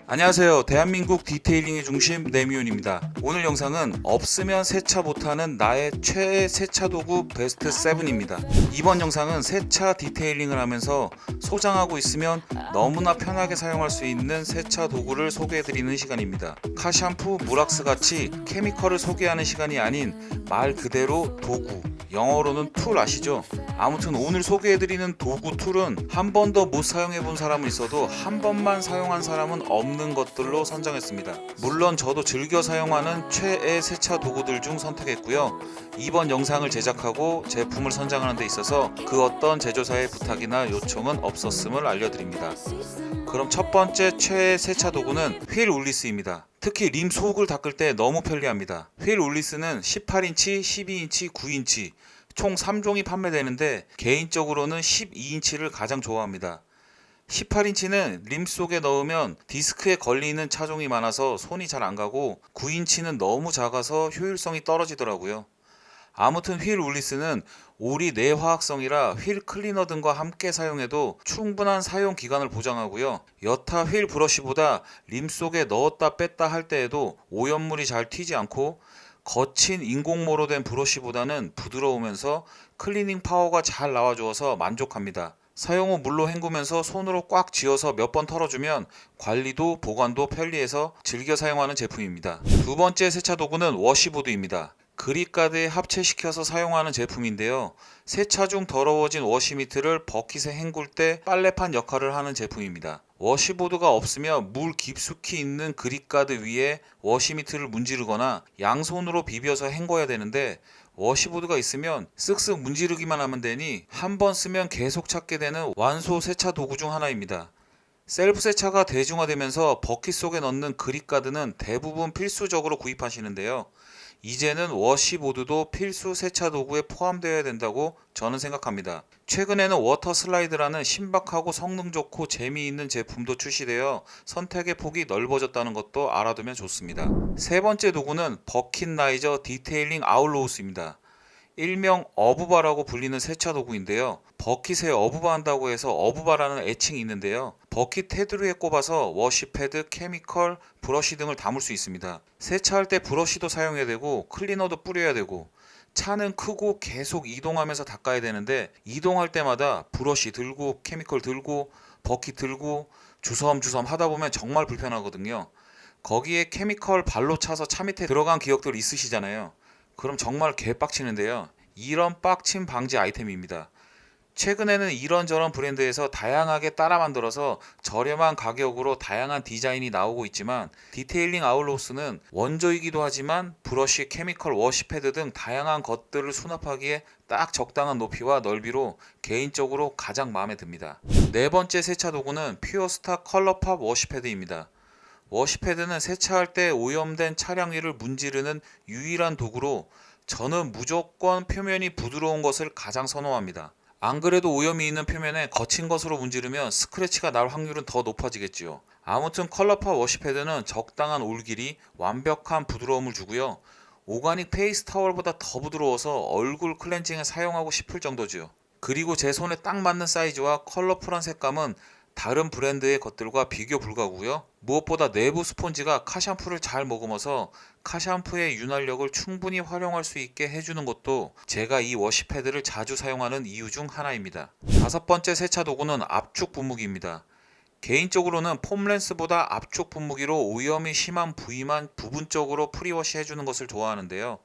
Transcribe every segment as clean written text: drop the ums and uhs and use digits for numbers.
안녕하세요. 대한민국 디테일링의 중심 내미훈입니다. 오늘 영상은 없으면 세차 못하는 나의 최애 세차 도구 베스트 7입니다. 이번 영상은 세차 디테일링을 하면서 소장하고 있으면 너무나 편하게 사용할 수 있는 세차 도구를 소개해드리는 시간입니다. 카샴푸, 무락스 같이 케미컬을 소개하는 시간이 아닌 말 그대로 도구, 영어로는 툴 아시죠? 아무튼 오늘 소개해드리는 도구 툴은 한 번도 못 사용해본 사람은 있어도 한 번만 사용한 사람은 없는 것들로 선정했습니다. 물론 저도 즐겨 사용하는 최애 세차 도구들 중 선택했고요. 이번 영상을 제작하고 제품을 선정하는 데 있어서 그 어떤 제조사의 부탁이나 요청은 없었음을 알려드립니다. 그럼 첫 번째 최애 세차 도구는 휠 울리스입니다. 특히 림 속을 닦을 때 너무 편리합니다. 휠 울리스는 18인치, 12인치, 9인치 총 3종이 판매되는데 개인적으로는 12인치를 가장 좋아합니다. 18인치는 림 속에 넣으면 디스크에 걸리는 차종이 많아서 손이 잘 안 가고 9인치는 너무 작아서 효율성이 떨어지더라고요. 아무튼 휠 울리스는 오리 내화학성이라 휠 클리너 등과 함께 사용해도 충분한 사용 기간을 보장하고요. 여타 휠 브러쉬보다 림 속에 넣었다 뺐다 할 때에도 오염물이 잘 튀지 않고 거친 인공모로 된 브러쉬보다는 부드러우면서 클리닝 파워가 잘 나와주어서 만족합니다. 사용 후 물로 헹구면서 손으로 꽉 쥐어서 몇 번 털어주면 관리도 보관도 편리해서 즐겨 사용하는 제품입니다. 두 번째 세차 도구는 워시보드입니다. 그립가드에 합체시켜서 사용하는 제품인데요. 세차 중 더러워진 워시미트를 버킷에 헹굴 때 빨래판 역할을 하는 제품입니다. 워시보드가 없으면 물 깊숙이 있는 그립가드 위에 워시미트를 문지르거나 양손으로 비벼서 헹궈야 되는데 워시보드가 있으면 쓱쓱 문지르기만 하면 되니 한 번 쓰면 계속 찾게 되는 완소 세차 도구 중 하나입니다. 셀프 세차가 대중화되면서 버킷 속에 넣는 그립가드는 대부분 필수적으로 구입하시는데요. 이제는 워시보드도 필수 세차 도구에 포함되어야 된다고 저는 생각합니다. 최근에는 워터 슬라이드라는 신박하고 성능 좋고 재미있는 제품도 출시되어 선택의 폭이 넓어졌다는 것도 알아두면 좋습니다. 세 번째 도구는 버킷나이저 디테일링 아웃로우스입니다. 일명 어부바라고 불리는 세차 도구인데요. 버킷에 어부바한다고 해서 어부바라는 애칭이 있는데요. 버킷 테두리에 꼽아서 워시패드, 케미컬, 브러쉬 등을 담을 수 있습니다. 세차할 때 브러쉬도 사용해야 되고 클리너도 뿌려야 되고 차는 크고 계속 이동하면서 닦아야 되는데 이동할 때마다 브러쉬 들고 케미컬 들고 버킷 들고 주섬주섬 하다 보면 정말 불편하거든요. 거기에 케미컬 발로 차서 차 밑에 들어간 기억들 있으시잖아요. 그럼 정말 개빡치는데요. 이런 빡침 방지 아이템입니다. 최근에는 이런저런 브랜드에서 다양하게 따라 만들어서 저렴한 가격으로 다양한 디자인이 나오고 있지만 디테일링 아웃로스는 원조이기도 하지만 브러쉬, 케미컬, 워시패드 등 다양한 것들을 수납하기에 딱 적당한 높이와 넓이로 개인적으로 가장 마음에 듭니다. 네 번째 세차 도구는 퓨어스타 컬러팝 워시패드입니다. 워시패드는 세차할 때 오염된 차량 위를 문지르는 유일한 도구로 저는 무조건 표면이 부드러운 것을 가장 선호합니다. 안 그래도 오염이 있는 표면에 거친 것으로 문지르면 스크래치가 날 확률은 더 높아지겠지요. 아무튼 컬러팝 워시패드는 적당한 올 길이, 완벽한 부드러움을 주고요. 오가닉 페이스 타월보다 더 부드러워서 얼굴 클렌징에 사용하고 싶을 정도지요. 그리고 제 손에 딱 맞는 사이즈와 컬러풀한 색감은 다른 브랜드의 것들과 비교 불가고요. 무엇보다 내부 스폰지가 카샴푸를 잘 머금어서 카샴푸의 윤활력을 충분히 활용할 수 있게 해주는 것도 제가 이 워시패드를 자주 사용하는 이유 중 하나입니다. 다섯 번째 세차 도구는 압축 분무기입니다. 개인적으로는 폼렌스보다 압축 분무기로 오염이 심한 부위만 부분적으로 프리워시 해주는 것을 좋아하는데요.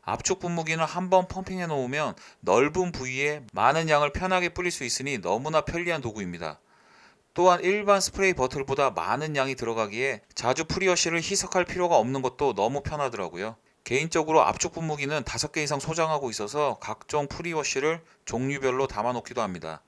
압축 분무기는 한번 펌핑해 놓으면 넓은 부위에 많은 양을 편하게 뿌릴 수 있으니 너무나 편리한 도구입니다. 또한 일반 스프레이 버틀보다 많은 양이 들어가기에 자주 프리워시를 희석할 필요가 없는 것도 너무 편하더라고요. 개인적으로 압축 분무기는 5개 이상 소장하고 있어서 각종 프리워시를 종류별로 담아놓기도 합니다.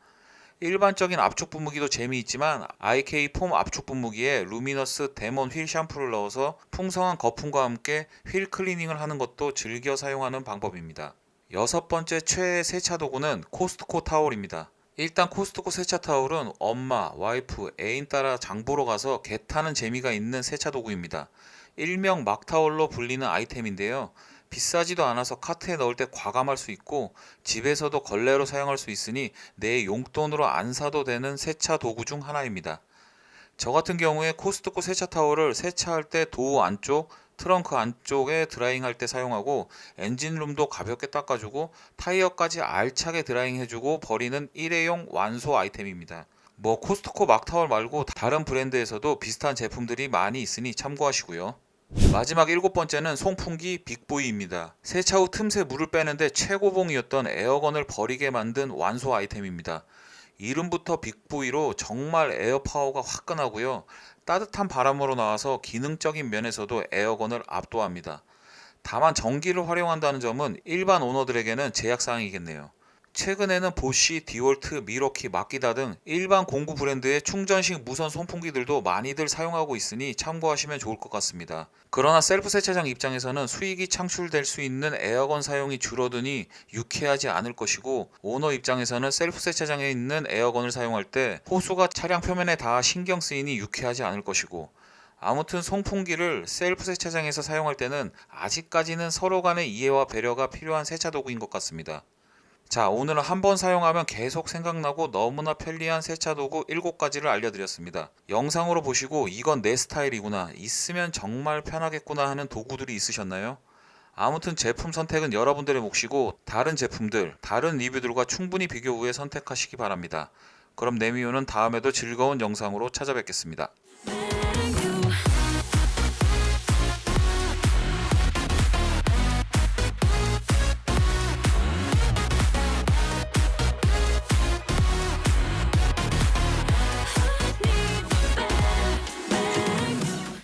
일반적인 압축 분무기도 재미있지만 IK 폼 압축 분무기에 루미너스 데몬 휠 샴푸를 넣어서 풍성한 거품과 함께 휠 클리닝을 하는 것도 즐겨 사용하는 방법입니다. 여섯 번째 최애 세차 도구는 코스트코 타올입니다. 일단 코스트코 세차 타올은 엄마, 와이프, 애인 따라 장보러 가서 개 타는 재미가 있는 세차 도구입니다. 일명 막타올로 불리는 아이템인데요. 비싸지도 않아서 카트에 넣을 때 과감할 수 있고 집에서도 걸레로 사용할 수 있으니 내 용돈으로 안 사도 되는 세차 도구 중 하나입니다. 저 같은 경우에 코스트코 세차 타월을 세차할 때 도어 안쪽, 트렁크 안쪽에 드라잉할 때 사용하고 엔진룸도 가볍게 닦아주고 타이어까지 알차게 드라잉해주고 버리는 일회용 완소 아이템입니다. 뭐 코스트코 막타월 말고 다른 브랜드에서도 비슷한 제품들이 많이 있으니 참고하시고요. 마지막 7번째는 송풍기 빅보이입니다. 세차 후 틈새 물을 빼는데 최고봉이었던 에어건을 버리게 만든 완소 아이템입니다. 이름부터 빅보이로 정말 에어 파워가 화끈하고요. 따뜻한 바람으로 나와서 기능적인 면에서도 에어건을 압도합니다. 다만 전기를 활용한다는 점은 일반 오너들에게는 제약사항이겠네요. 최근에는 보쉬, 디월트, 미러키, 마키다 등 일반 공구 브랜드의 충전식 무선 송풍기들도 많이들 사용하고 있으니 참고하시면 좋을 것 같습니다. 그러나 셀프 세차장 입장에서는 수익이 창출될 수 있는 에어건 사용이 줄어드니 유쾌하지 않을 것이고, 오너 입장에서는 셀프 세차장에 있는 에어건을 사용할 때 호수가 차량 표면에 닿아 신경 쓰이니 유쾌하지 않을 것이고, 아무튼 송풍기를 셀프 세차장에서 사용할 때는 아직까지는 서로 간의 이해와 배려가 필요한 세차 도구인 것 같습니다. 자, 오늘은 한 번 사용하면 계속 생각나고 너무나 편리한 세차 도구 7가지를 알려드렸습니다. 영상으로 보시고 이건 내 스타일이구나, 있으면 정말 편하겠구나 하는 도구들이 있으셨나요? 아무튼 제품 선택은 여러분들의 몫이고 다른 제품들, 다른 리뷰들과 충분히 비교 후에 선택하시기 바랍니다. 그럼 네미오는 다음에도 즐거운 영상으로 찾아뵙겠습니다.